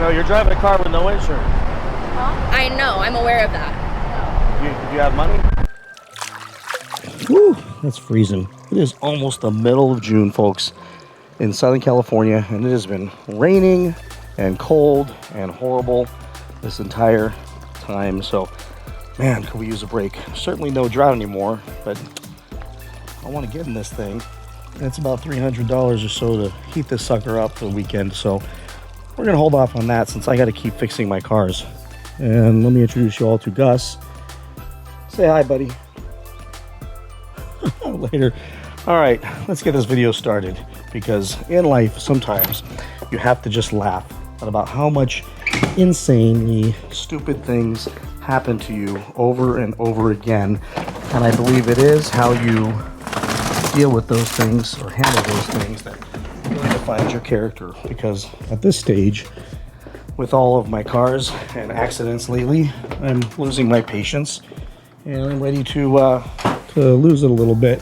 know, you're driving a car with no insurance. Huh? I know, I'm aware of that. Do you have money? Whew, that's freezing. It is almost the middle of June, folks, in Southern California, and it has been raining and cold and horrible this entire time. So, man, could we use a break? Certainly no drought anymore, but I want to get in this thing. And it's about $300 or so to heat this sucker up for the weekend. So we're going to hold off on that since I got to keep fixing my cars. And let me introduce you all to Gus. Say hi, buddy. Later. All right, let's get this video started, because in life sometimes you have to just laugh about how much insanely stupid things happen to you over and over again. And I believe it is how you deal with those things or handle those things that really defines your character. Because at this stage, with all of my cars and accidents lately, I'm losing my patience, and I'm ready to lose it a little bit,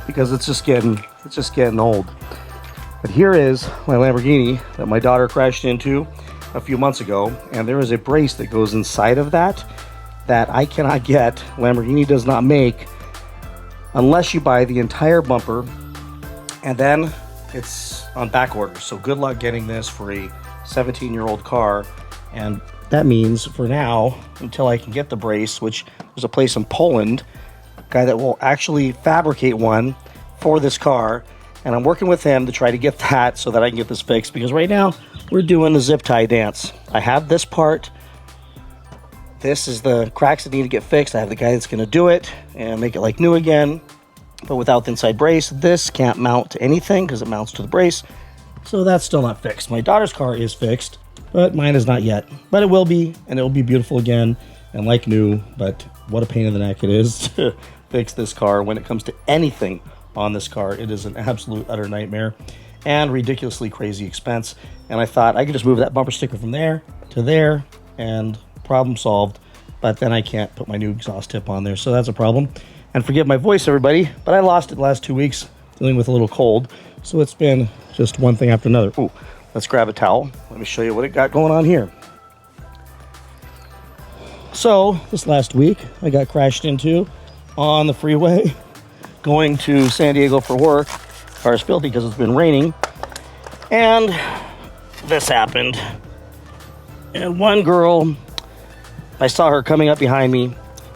because it's just getting old. But here is my Lamborghini that my daughter crashed into a few months ago, and there is a brace that goes inside of that I cannot get. Lamborghini does not make unless you buy the entire bumper, and then it's on back order. So good luck getting this for a 17-year-old car. And that means for now, until I can get the brace, which there's a place in Poland, guy that will actually fabricate one for this car, and I'm working with him to try to get that so that I can get this fixed, because right now we're doing the zip tie dance. I have this part. This is the cracks that need to get fixed. I have the guy that's going to do it and make it like new again, but without the inside brace. This can't mount to anything because it mounts to the brace, so that's still not fixed. My daughter's car is fixed, but mine is not yet. But it will be, and it will be beautiful again and like new. But what a pain in the neck it is to fix this car. When it comes to anything on this car, it is an absolute utter nightmare and ridiculously crazy expense. And I thought I could just move that bumper sticker from there to there and problem solved, but then I can't put my new exhaust tip on there, so that's a problem. And forgive my voice, everybody, but I lost it the last 2 weeks dealing with a little cold, so it's been just one thing after another. Ooh, let's grab a towel. Let me show you what it got going on here. So this last week I got crashed into on the freeway going to San Diego for work. Car's filthy because it's been raining, and this happened. And one girl, I saw her coming up behind me,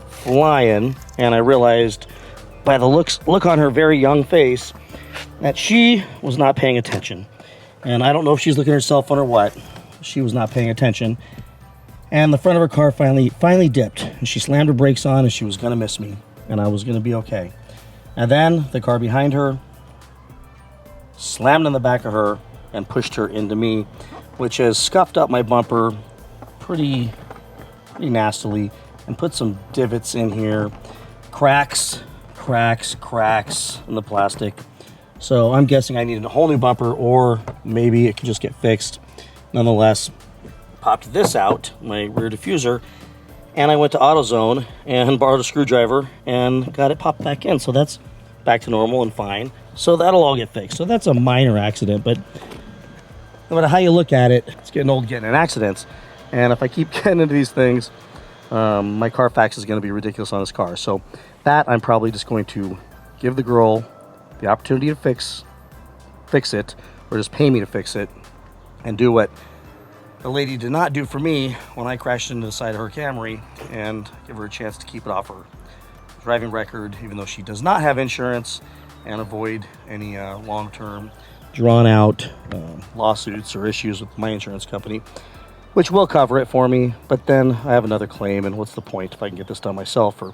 flying, and I realized by the look on her very young face that she was not paying attention. And I don't know if she's looking at her cell phone or what. She was not paying attention. And the front of her car finally dipped, and she slammed her brakes on, and she was gonna miss me, and I was gonna be okay. And then the car behind her slammed in the back of her and pushed her into me, which has scuffed up my bumper pretty nastily and put some divots in here, cracks in the plastic. So I'm guessing I needed a whole new bumper, or maybe it could just get fixed. Nonetheless, popped this out, my rear diffuser, and I went to AutoZone and borrowed a screwdriver and got it popped back in. So that's back to normal and fine. So that'll all get fixed. So that's a minor accident, but no matter how you look at it, it's getting old getting in accidents. And if I keep getting into these things, my Carfax is going to be ridiculous on this car. So that I'm probably just going to give the girl the opportunity to fix it, or just pay me to fix it, and do what the lady did not do for me when I crashed into the side of her Camry, and give her a chance to keep it off her driving record, even though she does not have insurance, and avoid any long-term drawn-out lawsuits or issues with my insurance company, which will cover it for me. But then I have another claim, and what's the point if I can get this done myself for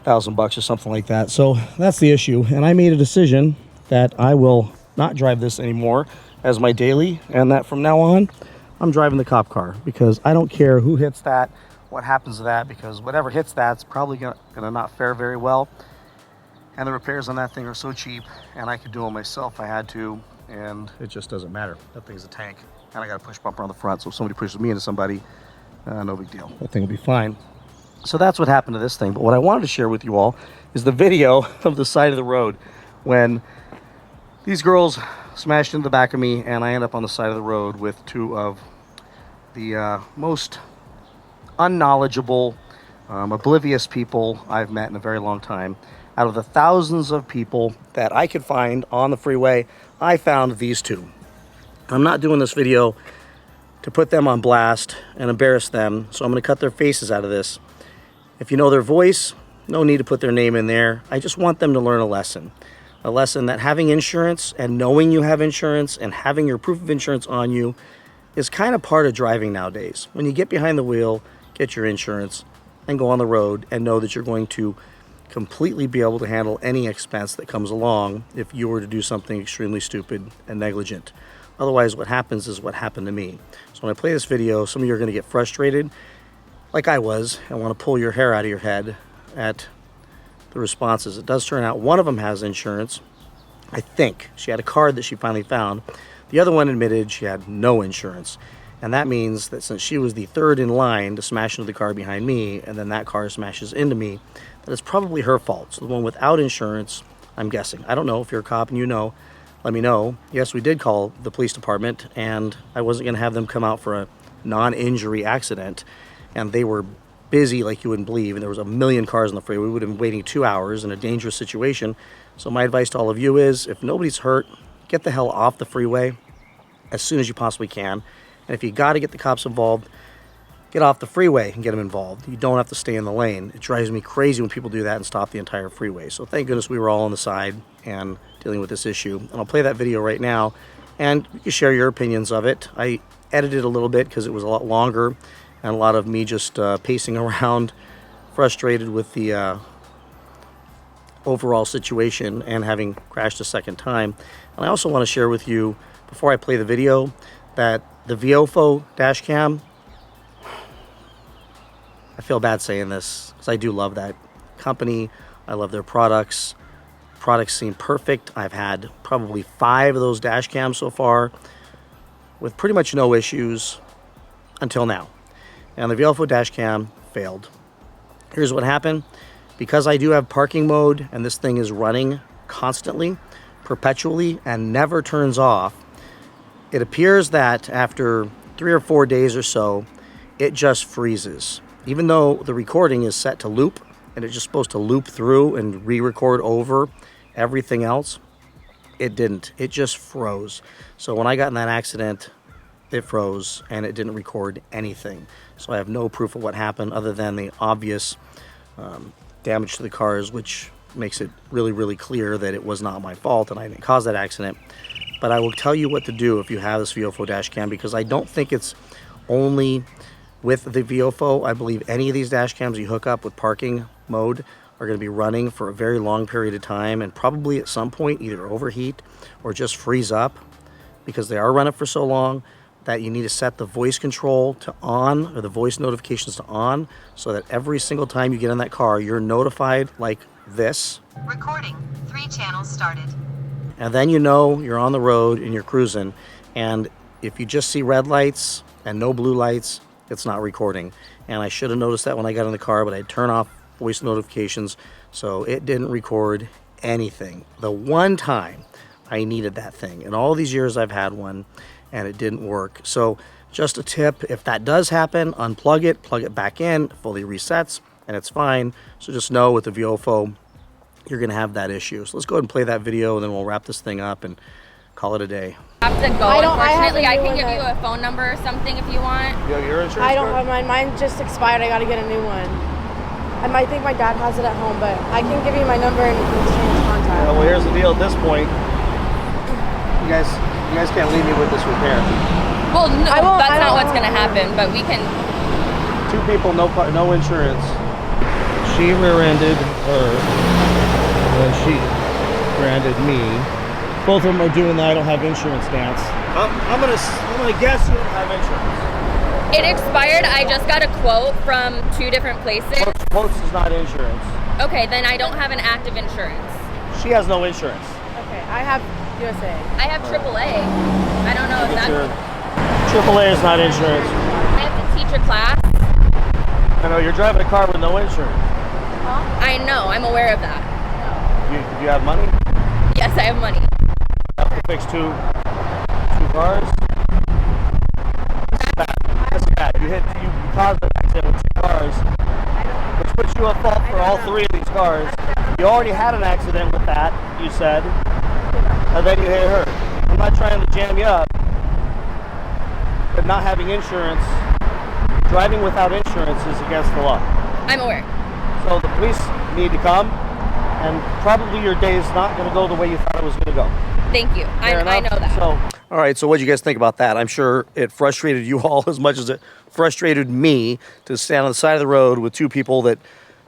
$1,000 or something like that? So that's the issue, and I made a decision that I will not drive this anymore as my daily, and that from now on I'm driving the cop car, because I don't care who hits that, what happens to that, because whatever hits that's probably gonna not fare very well, and the repairs on that thing are so cheap, and I could do them myself if I had to, and it just doesn't matter. That thing's a tank, and I got a push bumper on the front, so if somebody pushes me into somebody, no big deal. That thing will be fine. So that's what happened to this thing. But what I wanted to share with you all is the video of the side of the road when these girls smashed into the back of me, and I end up on the side of the road with two of the most unknowledgeable, oblivious people I've met in a very long time. Out of the thousands of people that I could find on the freeway, I found these two. I'm not doing this video to put them on blast and embarrass them, so I'm going to cut their faces out of this. If you know their voice, no need to put their name in there. I just want them to learn a lesson that having insurance and knowing you have insurance and having your proof of insurance on you is kind of part of driving nowadays. When you get behind the wheel, get your insurance and go on the road and know that you're going to completely be able to handle any expense that comes along if you were to do something extremely stupid and negligent. Otherwise, what happens is what happened to me. So when I play this video, some of you are going to get frustrated, like I was, and want to pull your hair out of your head at the responses. It does turn out one of them has insurance. I think she had a card that she finally found. The other one admitted she had no insurance. And that means that since she was the third in line to smash into the car behind me, and then that car smashes into me, that it's probably her fault. So the one without insurance, I'm guessing. I don't know. If you're a cop and you know, let me know. Yes, we did call the police department, and I wasn't going to have them come out for a non-injury accident. And they were busy like you wouldn't believe, and there was a million cars on the freeway. We would have been waiting 2 hours in a dangerous situation. So my advice to all of you is, if nobody's hurt, get the hell off the freeway as soon as you possibly can. And if you got to get the cops involved, get off the freeway and get them involved. You don't have to stay in the lane. It drives me crazy when people do that and stop the entire freeway. So thank goodness we were all on the side and dealing with this issue. And I'll play that video right now, and you can share your opinions of it. I edited a little bit because it was a lot longer, and a lot of me just pacing around, frustrated with the overall situation and having crashed a second time. And I also want to share with you, before I play the video, that the Viofo dash cam, I feel bad saying this because I do love that company. I love their products. Products seem perfect. I've had probably 5 of those dash cams so far with pretty much no issues until now. And the Viofo dash cam failed. Here's what happened. Because I do have parking mode and this thing is running constantly, perpetually, and never turns off, it appears that after 3 or 4 days or so, it just freezes. Even though the recording is set to loop, and it's just supposed to loop through and re-record over everything else, it didn't. It just froze. So when I got in that accident, it froze and it didn't record anything. So I have no proof of what happened other than the obvious damage to the cars, which makes it really, really clear that it was not my fault and I didn't cause that accident. But I will tell you what to do if you have this Viofo dash cam, because I don't think it's only with the Viofo. I believe any of these dash cams you hook up with parking mode are going to be running for a very long period of time, and probably at some point either overheat or just freeze up, because they are running for so long that you need to set the voice control to on, or the voice notifications to on, so that every single time you get in that car, you're notified like this. Recording. 3 channels started. And then you know you're on the road and you're cruising. And if you just see red lights and no blue lights, it's not recording. And I should have noticed that when I got in the car, but I turned off voice notifications, so it didn't record anything. The one time I needed that thing, in all these years I've had one, and it didn't work. So just a tip, if that does happen, unplug it, plug it back in, fully resets, and it's fine. So just know with the Viofo, you're gonna have that issue. So let's go ahead and play that video, and then we'll wrap this thing up and call it a day. I have to go, unfortunately. I can give you a phone number or something if you want. You have your insurance I don't card? have mine. Mine just expired. I gotta get a new one. I think my dad has it at home, but I can give you my number and exchange contact. Yeah, well, here's the deal. At this point, you guys can't leave me with this repair. Well, no, that's not what's going to happen, but we can... 2 people, no insurance. She rear-ended her, and then she rear-ended me. Both of them are doing the I don't have insurance dance. I'm gonna guess you don't have insurance. It expired. I just got a quote from 2 different places. Quotes is not insurance. Okay, then I don't have an active insurance. She has no insurance. Okay, I have USA. I have AAA. I don't know if that's... AAA is not insurance. I have to teach a class. I know, you're driving a car with no insurance. Huh? I know, I'm aware of that. Do you have money? Yes, I have money. You have to fix two cars? This is caused an accident with 2 cars, which puts you at fault for all 3 of these cars. You already had an accident with that, you said, and then you hit her. I'm not trying to jam you up, but not having insurance, driving without insurance is against the law. I'm aware. So the police need to come, and probably your day is not going to go the way you thought it was going to go. Thank you. I know that. So, all right, so what do you guys think about that? I'm sure it frustrated you all as much as it frustrated me to stand on the side of the road with 2 people that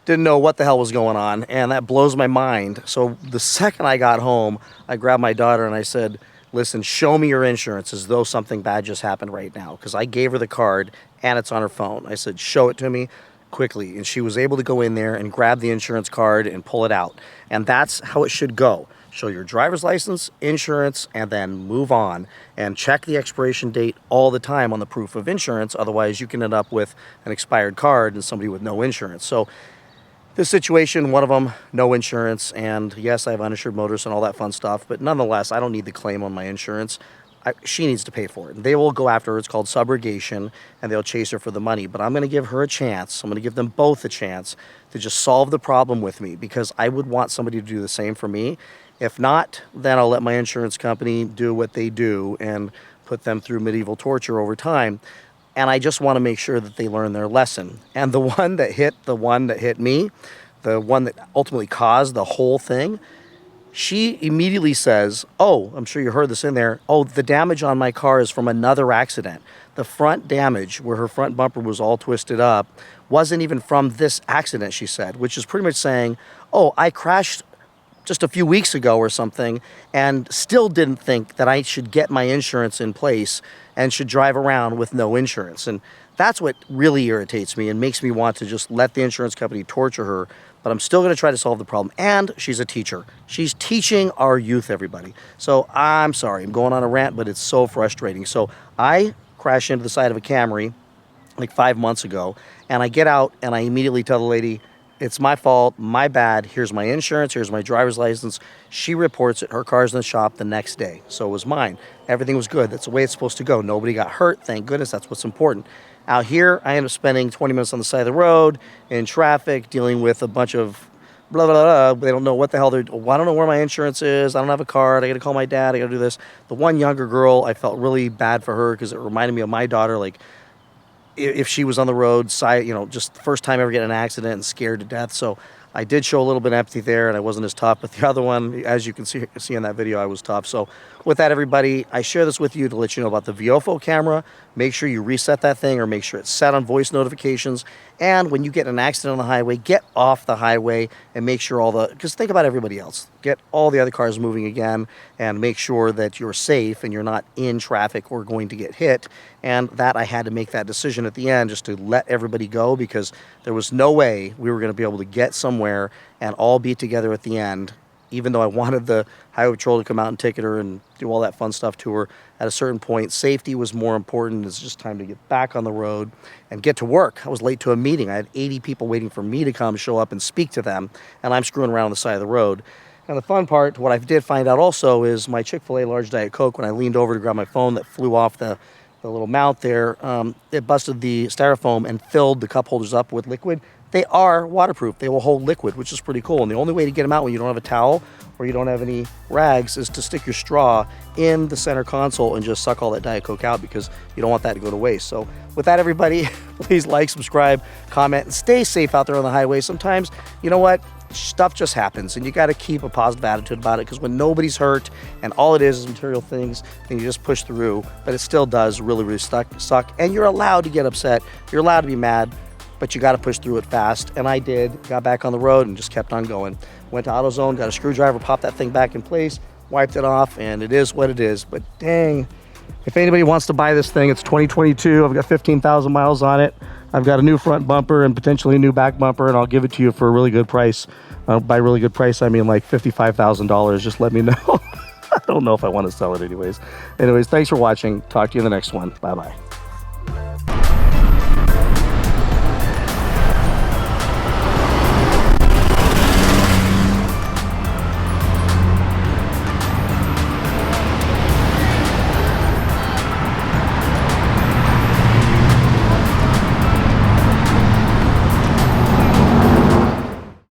didn't know what the hell was going on, and that blows my mind. So the second I got home, I grabbed my daughter and I said, listen, show me your insurance as though something bad just happened right now, because I gave her the card and it's on her phone. I said, show it to me quickly, and she was able to go in there and grab the insurance card and pull it out. And that's how it should go. Show your driver's license, insurance, and then move on, and check the expiration date all the time on the proof of insurance. Otherwise you can end up with an expired card and somebody with no insurance. So this situation, one of them, no insurance, and yes, I have uninsured motorists and all that fun stuff, but nonetheless, I don't need the claim on my insurance. She needs to pay for it. They will go after her. It's called subrogation, and they'll chase her for the money. But I'm going to give her a chance. I'm going to give them both a chance to just solve the problem with me, because I would want somebody to do the same for me. If not, then I'll let my insurance company do what they do and put them through medieval torture over time. And I just want to make sure that they learn their lesson. And the one that hit me, the one that ultimately caused the whole thing, she immediately says, oh, I'm sure you heard this in there, oh, the damage on my car is from another accident. The front damage, where her front bumper was all twisted up, wasn't even from this accident, she said, which is pretty much saying, oh, I crashed just a few weeks ago or something and still didn't think that I should get my insurance in place and should drive around with no insurance. And that's what really irritates me and makes me want to just let the insurance company torture her. But I'm still going to try to solve the problem. And she's a teacher. She's teaching our youth, everybody. So I'm sorry, I'm going on a rant, but it's so frustrating. So I crashed into the side of a Camry like 5 months ago, and I get out and I immediately tell the lady, it's my fault, my bad, here's my insurance, here's my driver's license. She reports it, her car's in the shop the next day. So it was mine. Everything was good. That's the way it's supposed to go. Nobody got hurt, thank goodness, that's what's important. Out here, I end up spending 20 minutes on the side of the road, in traffic, dealing with a bunch of blah, blah, blah. They don't know what the hell they're doing. I don't know where my insurance is. I don't have a card. I got to call my dad. I got to do this. The one younger girl, I felt really bad for her because it reminded me of my daughter, like, if she was on the road, just the first time ever getting in an accident and scared to death. So I did show a little bit of empathy there, and I wasn't as tough. But the other one, as you can see in that video, I was tough. So with that, everybody, I share this with you to let you know about the Viofo camera. Make sure you reset that thing, or make sure it's set on voice notifications. And when you get in an accident on the highway, get off the highway and make sure because think about everybody else. Get all the other cars moving again and make sure that you're safe and you're not in traffic or going to get hit. And that I had to make that decision at the end just to let everybody go, because there was no way we were going to be able to get somewhere and all be together at the end. Even though I wanted the highway patrol to come out and ticket her and do all that fun stuff to her, at a certain point, safety was more important. It's just time to get back on the road and get to work. I was late to a meeting. I had 80 people waiting for me to come show up and speak to them, and I'm screwing around on the side of the road. And the fun part, what I did find out also, is my Chick-fil-A large Diet Coke, when I leaned over to grab my phone that flew off the little mount there, it busted the styrofoam and filled the cup holders up with liquid. They are waterproof. They will hold liquid, which is pretty cool. And the only way to get them out when you don't have a towel or you don't have any rags is to stick your straw in the center console and just suck all that Diet Coke out, because you don't want that to go to waste. So with that, everybody, please like, subscribe, comment, and stay safe out there on the highway. Sometimes, you know what? Stuff just happens, and you got to keep a positive attitude about it, because when nobody's hurt and all it is material things, then you just push through. But it still does really, really suck. And you're allowed to get upset. You're allowed to be mad, but you got to push through it fast. And I did. Got back on the road and just kept on going. Went to AutoZone, got a screwdriver, popped that thing back in place, wiped it off, and it is what it is. But dang, if anybody wants to buy this thing, it's 2022. I've got 15,000 miles on it. I've got a new front bumper and potentially a new back bumper, and I'll give it to you for a really good price. By really good price, I mean like $55,000. Just let me know. I don't know if I want to sell it anyways. Anyways, thanks for watching. Talk to you in the next one. Bye-bye.